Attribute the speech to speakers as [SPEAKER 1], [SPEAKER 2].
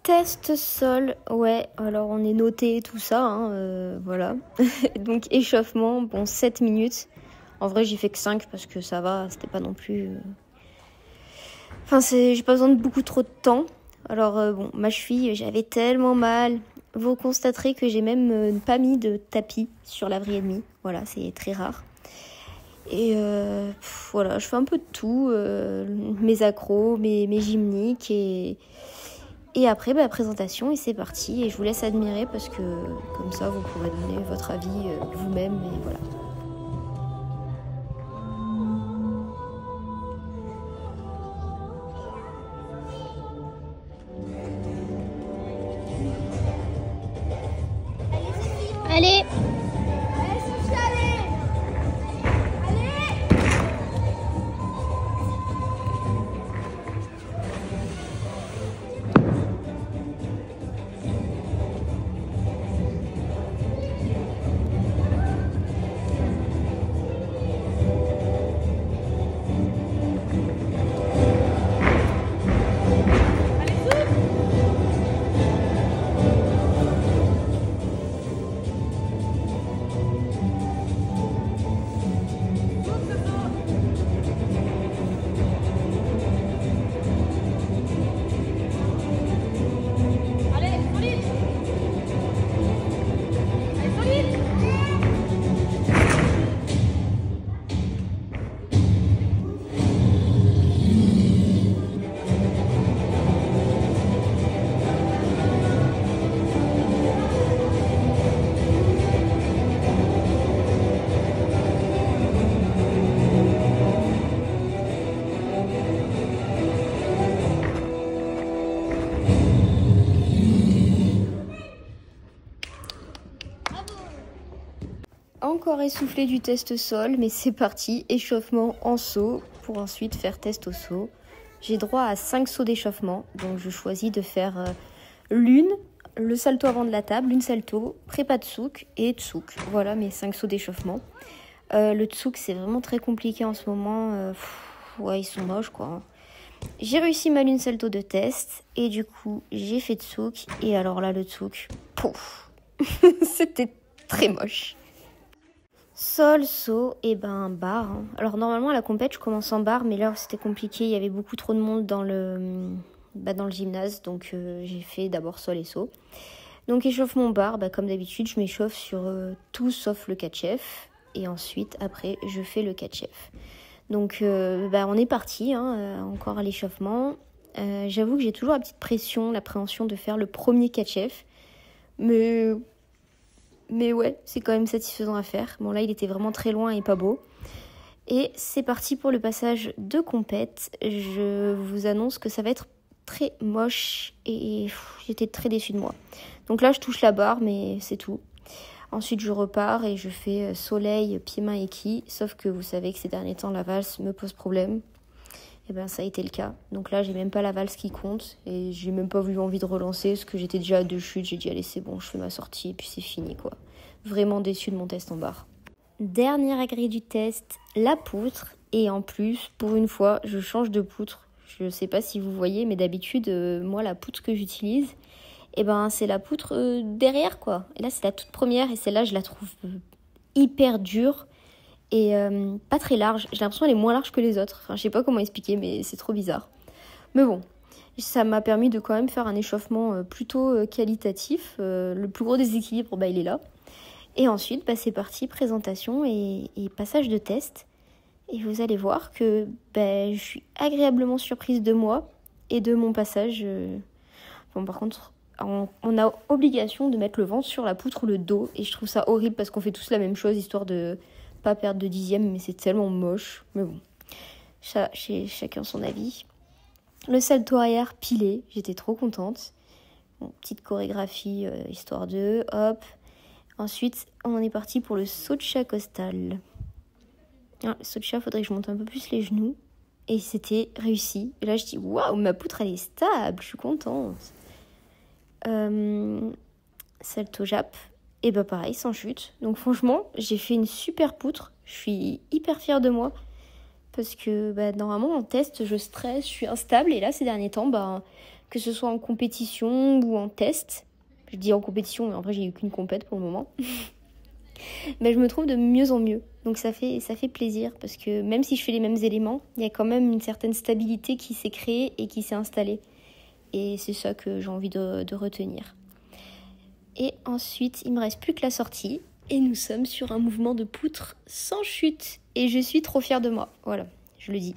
[SPEAKER 1] Test sol, ouais, alors on est noté tout ça, hein, voilà. Donc échauffement, bon 7 minutes. En vrai j'ai fait que 5 parce que ça va, c'était pas non plus... Enfin j'ai pas besoin de beaucoup trop de temps. Alors bon, ma cheville, j'avais tellement mal. Vous constaterez que j'ai même pas mis de tapis sur l'abri et demi. Voilà, c'est très rare. Et voilà, je fais un peu de tout, mes accros, mes gymniques et après, présentation et c'est parti. Et je vous laisse admirer parce que comme ça, vous pourrez donner votre avis vous-même et voilà.
[SPEAKER 2] Allez!
[SPEAKER 1] Encore essoufflé du test sol, mais c'est parti, échauffement en saut pour ensuite faire test au saut. J'ai droit à 5 sauts d'échauffement, donc je choisis de faire le salto avant de la table, une salto, prépa tsouk et tsouk. Voilà mes 5 sauts d'échauffement. Le tsouk c'est vraiment très compliqué en ce moment, ouais ils sont moches quoi. J'ai réussi ma lune salto de test et du coup j'ai fait tsouk et alors là le tsouk, pouf, c'était très moche. Sol, saut, et barre. Hein. Alors normalement à la compète je commence en barre, mais là c'était compliqué, il y avait beaucoup trop de monde dans le gymnase, donc j'ai fait d'abord sol et saut. Donc échauffement barre, comme d'habitude je m'échauffe sur tout sauf le catch-F, et ensuite après je fais le catch-F. Donc on est parti, encore à l'échauffement. J'avoue que j'ai toujours la petite pression, l'appréhension de faire le premier catch-F, mais ouais, c'est quand même satisfaisant à faire. Bon là, il était vraiment très loin et pas beau. Et c'est parti pour le passage de compète. Je vous annonce que ça va être très moche et j'étais très déçue de moi. Donc là, je touche la barre, mais c'est tout. Ensuite, je repars et je fais soleil, pied-main et qui. Sauf que vous savez que ces derniers temps, la valse me pose problème. Et ça a été le cas. Donc là, j'ai même pas la valse qui compte. Et j'ai même pas eu envie de relancer parce que j'étais déjà à 2 chutes. J'ai dit, allez, c'est bon, je fais ma sortie et puis c'est fini, quoi. Vraiment déçue de mon test en barre. Dernière grille du test, la poutre. Et en plus, pour une fois, je change de poutre. Je sais pas si vous voyez, mais d'habitude, moi, la poutre que j'utilise, c'est la poutre derrière, quoi. Et là, c'est la toute première. Et celle-là, je la trouve hyper dure. Et pas très large. J'ai l'impression qu'elle est moins large que les autres. Enfin, je sais pas comment expliquer, mais c'est trop bizarre. Mais bon, ça m'a permis de quand même faire un échauffement plutôt qualitatif. Le plus gros déséquilibre, il est là. Et ensuite, c'est parti, présentation et passage de test. Et vous allez voir que je suis agréablement surprise de moi et de mon passage. Bon, par contre, on a obligation de mettre le ventre sur la poutre ou le dos. Et je trouve ça horrible parce qu'on fait tous la même chose, histoire de pas perdre de dixième, mais c'est tellement moche. Mais bon, chacun son avis. Le salto arrière pilé, j'étais trop contente. Bon, petite chorégraphie, histoire de, hop. Ensuite, on est parti pour le saut de chat costal. Le saut de chat, faudrait que je monte un peu plus les genoux. Et c'était réussi. Et là, je dis, waouh, ma poutre, elle est stable, je suis contente. Salto jap. Et pareil, sans chute. Donc franchement, j'ai fait une super poutre. Je suis hyper fière de moi. Parce que normalement, en test, je stresse, je suis instable. Et là, ces derniers temps, que ce soit en compétition ou en test. Je dis en compétition, mais en vrai j'ai eu qu'une compète pour le moment. Mais je me trouve de mieux en mieux. Donc ça fait plaisir parce que même si je fais les mêmes éléments, il y a quand même une certaine stabilité qui s'est créée et qui s'est installée. Et c'est ça que j'ai envie de retenir. Et ensuite, il me reste plus que la sortie. Et nous sommes sur un mouvement de poutre sans chute. Et je suis trop fière de moi. Voilà, je le dis.